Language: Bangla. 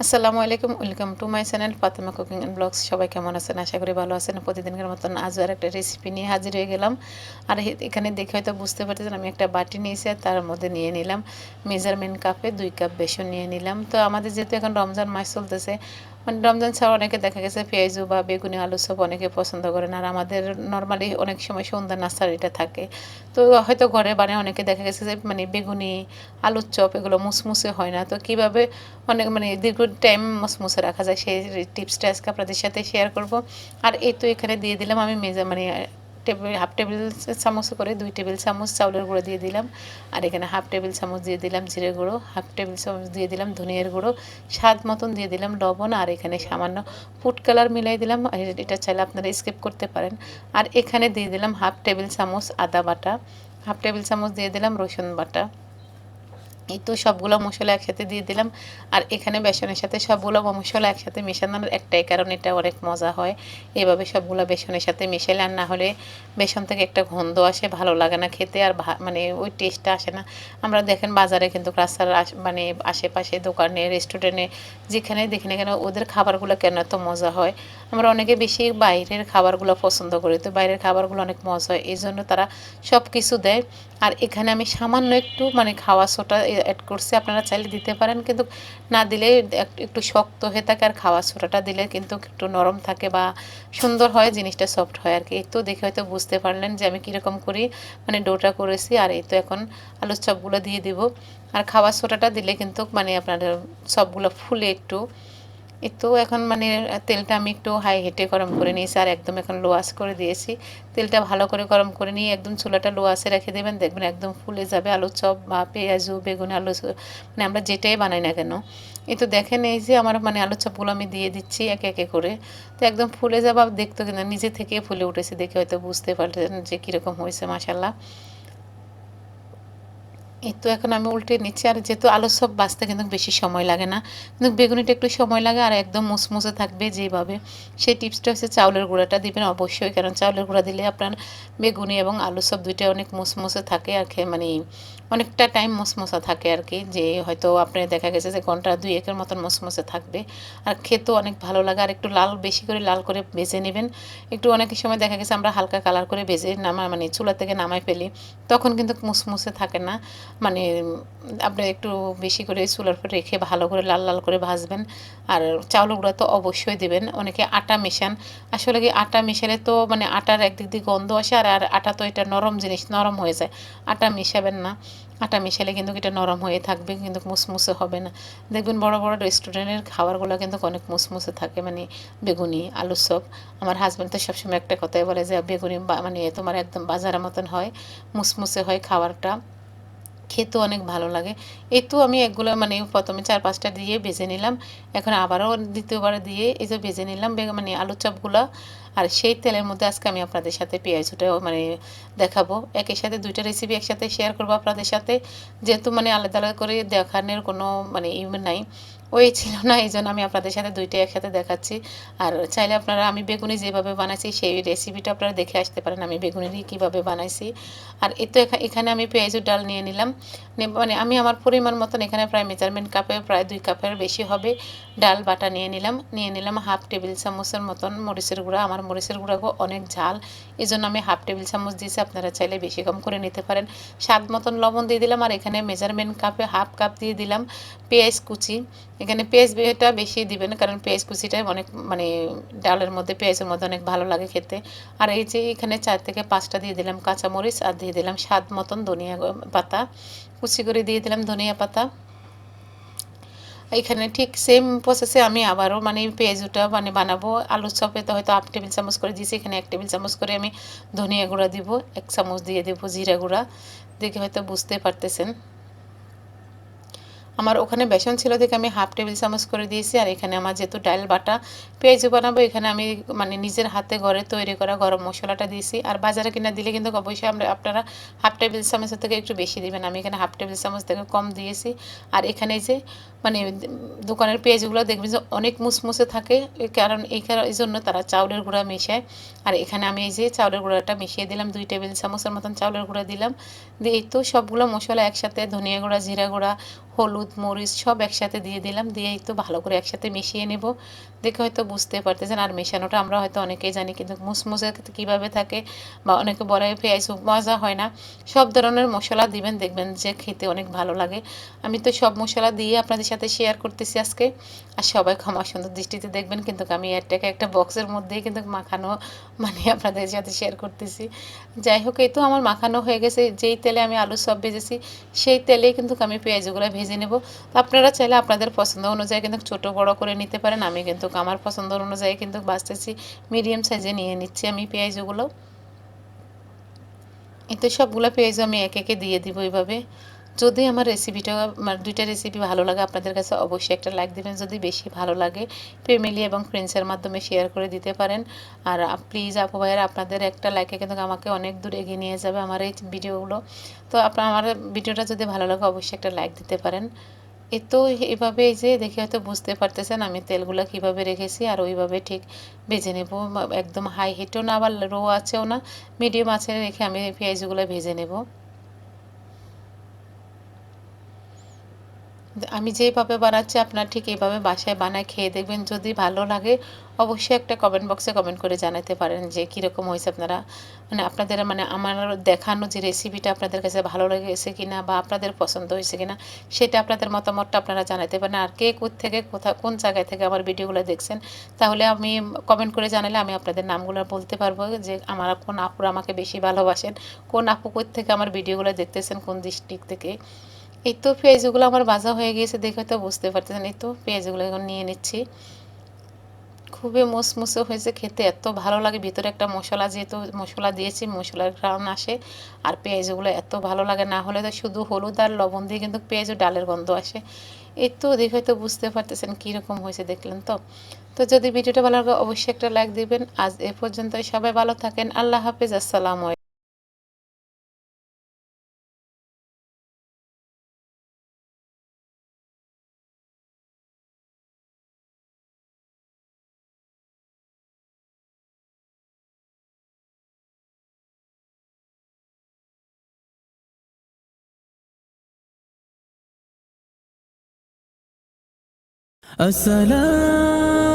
আসসালামু আলাইকুম, welcome to my channel Fatema cooking and blogs. সবাই কেমন আছেন? আশা করি ভালো আছেন। প্রতিদিনের মতন আজও আর একটা রেসিপি নিয়ে হাজির হয়ে গেলাম। আর এখানে দেখে হয়তো বুঝতে পারতেছেন আমি একটা বাটি নিয়েছি, আর তার মধ্যে নিয়ে নিলাম মেজারমেন্ট কাপে 2 কাপ বেসন নিয়ে নিলাম। তো আমাদের যেহেতু এখন রমজান মাস চলতেছে, মানে রমজান ছাড়া অনেকে দেখা গেছে পেঁয়াজু বা বেগুনি আলু চপ অনেকে পছন্দ করেন, আর আমাদের নর্মালি অনেক সময় সন্ধ্যা নাস্তার এটা থাকে। তো হয়তো ঘরে বানায় অনেকে দেখা গেছে যে মানে বেগুনি আলুর চপ এগুলো মুসমুসে হয় না। তো কীভাবে অনেক মানে দীর্ঘ টাইম মুসমুসে রাখা যায় সেই টিপসটা আজকে আপনাদের সাথে শেয়ার করব। আর এই তো এখানে দিয়ে দিলাম আমি হাফ টেবিল চামচ করে 2 টেবিল চামচ চাউলের গুঁড়ো দিয়ে দিলাম। আর এখানে হাফ টেবিল চামচ দিয়ে দিলাম জিরে গুঁড়ো, হাফ টেবিল চামচ দিয়ে দিলাম ধনিয়ার গুঁড়ো, স্বাদ মতন দিয়ে দিলাম লবণ, আর এখানে সামান্য ফুড কালার মিলাই দিলাম। এটা চাইলে আপনারা স্কিপ করতে পারেন। আর এখানে দিয়ে দিলাম হাফ টেবিল চামচ আদা বাটা, হাফ টেবিল চামচ দিয়ে দিলাম রসুন বাটা। এই তো সবগুলো মশলা একসাথে দিয়ে দিলাম। আর এখানে বেসনের সাথে সবগুলো মশলা একসাথে মেশানোর একটাই কারণ, এটা অনেক মজা হয় এভাবে সবগুলো বেসনের সাথে মেশালে। আর না হলে বেসন থেকে একটা গন্ধ আসে, ভালো লাগে না খেতে, আর মানে ওই টেস্টটা আসে না। আমরা দেখেন বাজারে কিন্তু রাস্তার মানে আশেপাশে দোকানে রেস্টুরেন্টে যেখানে দেখি না কেন ওদের খাবারগুলো কেন এত মজা হয়। আমরা অনেকে বেশি বাইরের খাবারগুলো পছন্দ করি, তো বাইরের খাবারগুলো অনেক মজা হয়, এই জন্য তারা সব কিছু দেয়। আর এখানে আমি সামান্য একটু মানে খাওয়া সোডা অ্যাড করছি, আপনারা চাইলে দিতে পারেন, কিন্তু না দিলে একটু শক্ত হয়ে থাকে। আর খাওয়া সোডাটা দিলে কিন্তু একটু নরম থাকে বা সুন্দর হয়, জিনিসটা সফট হয় আর কি। এই তো দেখে হয়তো বুঝতে পারলেন যে আমি কীরকম করি মানে ডোটা করেছি। আর এই তো এখন আলুর চপগুলো দিয়ে দিব। আর খাওয়া সোডাটা দিলে কিন্তু মানে আপনার সবগুলো ফুলে একটু। এই তো এখন মানে তেলটা আমি একটু হাই হিটে গরম করে নিয়েছি, আর একদম এখন লো আঁচ করে দিয়েছি। তেলটা ভালো করে গরম করে নিয়ে একদম চুলাটা লো আঁচে রেখে দেবেন, দেখবেন একদম ফুলে যাবে আলুর চপ বা পেঁয়াজু বেগুন আলু মানে আমরা যেটাই বানাই না কেন। এই তো দেখেন এই যে আমার মানে আলুর চপগুলো আমি দিয়ে দিচ্ছি একে একে করে। তো একদম ফুলে যাবে, দেখতে কিন্তু নিজে থেকে ফুলে উঠেছে, দেখে হয়তো বুঝতে পারলেন যে কীরকম হয়েছে মাশাল্লাহ। এই তো এখন আমি উল্টে নিচ্ছি। আর যেহেতু আলুর চপ ভাজতে কিন্তু বেশি সময় লাগে না, কিন্তু বেগুনিটা একটু সময় লাগে, আর একদম মুসমুসে থাকবে যেভাবে। সেই টিপসটা হচ্ছে চাউলের গুঁড়াটা দিবেন অবশ্যই, কারণ চাউলের গুঁড়া দিলে আপনার বেগুনি এবং আলুর চপ দুইটাই অনেক মুসমুসে থাকে, আর মানে অনেকটা টাইম মুসমুসা থাকে আর কি। যে হয়তো আপনার দেখা গেছে যে ঘন্টা 2-1 মতন মুসমুসে থাকবে, আর খেতেও অনেক ভালো লাগে। আর একটু লাল বেশি করে লাল করে ভেজে নেবেন। একটু অনেক সময় দেখা গেছে আমরা হালকা কালার করে ভেজে মানে চুলা থেকে নামাই ফেলি, তখন কিন্তু মুসমুসে থাকে না। মানে আপনি একটু বেশি করে চুলার উপর রেখে ভালো করে লাল লাল করে ভাজবেন। আর চাউলের গুঁড়া তো অবশ্যই দেবেন। অনেকে আটা মেশান, আসলে কি আটা মেশালে তো মানে আটার একদিক দিয়ে গন্ধ আসে, আর আটা তো এটা নরম জিনিস, নরম হয়ে যায়। আটা মেশাবেন না, আটা মেশালে কিন্তু এটা নরম হয়ে থাকবে, কিন্তু মুসমুসে হবে না। দেখবেন বড় বড় রেস্টুরেন্টের খাবারগুলো কিন্তু অনেক মুসমুসে থাকে, মানে বেগুনি আলু চপ। আমার হাজব্যান্ড তো সবসময় একটা কথাই বলে যে বেগুনি মানে তোমার একদম বাজারের মতন হয়, মুসমুসে হয় খাবারটা, খেতেও অনেক ভালো লাগে। এই তো আমি এগুলো মানে প্রথমে 4-5টা দিয়ে ভেজে নিলাম, এখন আবারও দ্বিতীয়বার দিয়ে এই যে ভেজে নিলাম মানে আলুর চপগুলো। আর সেই তেলের মধ্যে আজকে আমি আপনাদের সাথে পেঁয়াজটাও মানে দেখাবো, একের সাথে 2টা রেসিপি একসাথে শেয়ার করবো আপনাদের সাথে। যেহেতু মানে আলাদা আলাদা করে দেখানোর কোনো মানে নাই, ওই ছিল না, এই জন্য আমি আপনাদের সাথে 2টাই একসাথে দেখাচ্ছি। আর চাইলে আপনারা আমি বেগুনি যেভাবে বানাইছি সেই রেসিপিটা আপনারা দেখে আসতে পারেন আমি বেগুনি দিয়ে কীভাবে বানাইছি। আর এই তো এখানে আমি পেঁয়াজুর ডাল নিয়ে নিলাম। মানে আমি আমার পরিমাণ মতন এখানে প্রায় মেজারমেন্ট কাপে প্রায় 2 কাপের বেশি হবে ডাল বাটা নিয়ে নিলাম হাফ টেবিল চামচের মতন মরিচের গুঁড়া। আমার মরিচের গুঁড়াও অনেক ঝাল, এই জন্য আমি হাফ টেবিল চামচ দিয়েছি, আপনারা চাইলে বেশি কম করে নিতে পারেন। স্বাদ মতন লবণ দিয়ে দিলাম। আর এখানে মেজারমেন্ট কাপে হাফ কাপ দিয়ে দিলাম পেঁয়াজ কুচি। এখানে পেঁয়াজটা বেশি দিবেন, কারণ পেঁয়াজ কুচিটা অনেক মানে ডালের মধ্যে পেঁয়াজের মধ্যে অনেক ভালো লাগে খেতে। আর এই যে এখানে 4 থেকে 5টা দিয়ে দিলাম কাঁচামরিচ, আর দিয়ে দিলাম স্বাদ মতন ধনিয়া পাতা, কুচি করে দিয়ে দিলাম ধনিয়া পাতা। এখানে ঠিক সেম প্রসেসে আমি আবারও মানে পেঁয়াজুটা মানে বানাবো। আলুর চপে তো হয়তো 1 টেবিল চামচ করে দিয়েছি, এখানে 1 টেবিল চামচ করে আমি ধনিয়া গুঁড়া দিব, 1 চামচ দিয়ে দেবো জিরা গুঁড়া, দেখে হয়তো বুঝতে পারতেছেন। আমার ওখানে বেসন ছিল দেখে আমি হাফ টেবিল চামচ করে দিয়েছি। আর এখানে আমার যেহেতু ডাল বাটা পেঁয়াজু বানাবো, এখানে আমি মানে নিজের হাতে ঘরে তৈরি করা গরম মশলাটা দিয়েছি। আর বাজারে কিনা দিলে কিন্তু অবশ্যই আপনারা হাফ টেবিল চামচের থেকে একটু বেশি দিবেন, আমি এখানে হাফ টেবিল চামচ থেকে কম দিয়েছি। আর এখানে যে মানে দোকানের পেঁয়াজগুলো দেখবেন যে অনেক মুসমুসে থাকে, কারণ এই জন্য তারা চাউলের গুঁড়া মেশায়। আর এখানে আমি এই যে চাউলের গুঁড়াটা মিশিয়ে দিলাম, 2 টেবিল চামচের মতন চাউলের গুঁড়া দিলাম। দিয়ে এই তো সবগুলো মশলা একসাথে ধনিয়া গুঁড়া জিরা গুঁড়া হলুদ মরিচ সব একসাথে দিয়ে দিলাম, দিয়ে একটু ভালো করে একসাথে মিশিয়ে নেব। দেখে হয়তো বুঝতে পারতেছেন, আর মেশানোটা আমরা হয়তো অনেকেই জানি, কিন্তু মুসমুসে কীভাবে থাকে বা অনেকে বলে পেঁয়াজ মজা হয় না। সব ধরনের মশলা দিবেন, দেখবেন যে খেতে অনেক ভালো লাগে। আমি তো সব মশলা দিয়ে আপনাদের সাথে শেয়ার করতেছি আজকে। আর সবাই ক্ষমা সুন্দর দৃষ্টিতে দেখবেন, কিন্তু আমি এরটাকে একটা বক্সের মধ্যেই কিন্তু মাখানো মানে আপনাদের সাথে শেয়ার করতেছি। যাই হোক, এই তো আমার মাখানো হয়ে গেছে। যেই তেলে আমি আলু সব ভেজেছি সেই তেলেই কিন্তু আমি পেঁয়াজগুলো ভেজে নেব। তো আপনারা চাইলে আপনাদের পছন্দ অনুযায়ী কিন্তু ছোটো বড়ো করে নিতে পারেন। আমি কিন্তু আমার পছন্দ অনুযায়ী কিন্তু বাছতেছি, মিডিয়াম সাইজে নিয়ে নিচ্ছি আমি পেঁয়াজগুলো। এতে সবগুলো পেঁয়াজ আমি একে একে দিয়ে দিব এইভাবে। যদি আমার রেসিপিটা দুইটা রেসিপি ভালো লাগে আপনাদের কাছে, অবশ্যই একটা লাইক দেবেন। যদি বেশি ভালো লাগে ফ্যামিলি এবং ফ্রেন্ডসের মাধ্যমে শেয়ার করে দিতে পারেন। আর প্লিজ আপু ভাইয়েরা, আপনাদের একটা লাইকে কিন্তু আমাকে অনেক দূর এগিয়ে নিয়ে যাবে আমার এই ভিডিওগুলো। তো আপনার আমার ভিডিওটা যদি ভালো লাগে অবশ্যই একটা লাইক দিতে পারেন। এ তো এভাবে এই যে দেখে হয়তো বুঝতে পারতেছেন আমি তেলগুলো কিভাবে রেখেছি, আর ওইভাবে ঠিক ভেজে নেব। একদম হাই হিটও না আবার লো আছেও না, মিডিয়াম আঁচে রেখে আমি পেঁয়াজগুলো ভেজে নেব। আমি যেভাবে বানাচ্ছি আপনারা ঠিক এইভাবে বাসায় বানায় খেয়ে দেখবেন। যদি ভালো লাগে অবশ্যই একটা কমেন্ট বক্সে কমেন্ট করে জানাতে পারেন যে কীরকম হয়েছে। আপনারা মানে আপনাদের মানে আমার দেখানো যে রেসিপিটা আপনাদের কাছে ভালো লেগেছে কিনা বা আপনাদের পছন্দ হয়েছে কিনা, সেটা আপনাদের মতামতটা আপনারা জানাতে পারেন। আর কে থেকে কোন জায়গায় থেকে আমার ভিডিওগুলো দেখছেন, তাহলে আমি কমেন্ট করে জানালে আমি আপনাদের নামগুলো বলতে পারবো যে আমার কোন আপুরা আমাকে বেশি ভালোবাসেন, কোন আপু থেকে আমার ভিডিওগুলো দেখতেছেন, কোন ডিস্ট্রিক্ট থেকে। এই তো পেঁয়াজগুলো আমার ভাজা হয়ে গিয়েছে, দেখে তো বুঝতে পারতেছেন। এই তো পেঁয়াজগুলো এখন নিয়ে নিচ্ছি। খুবই মুসমুসে হয়েছে, খেতে এত ভালো লাগে। ভিতরে একটা মশলা, যেহেতু মশলা দিয়েছি মশলার ঘ্রাণ আসে। আর পেঁয়াজগুলো এত ভালো লাগে, না হলে তো শুধু হলুদ আর লবণ দিয়ে কিন্তু পেঁয়াজ ও ডালের গন্ধ আসে। এই তো দেখে তো বুঝতে পারতেছেন কীরকম হয়েছে, দেখলেন তো। তো যদি ভিডিওটা ভালো লাগে অবশ্যই একটা লাইক দিবেন। আজ এ পর্যন্তই, সবাই ভালো থাকেন। আল্লাহ হাফিজ, আসসালামু আলাইকুম। السلام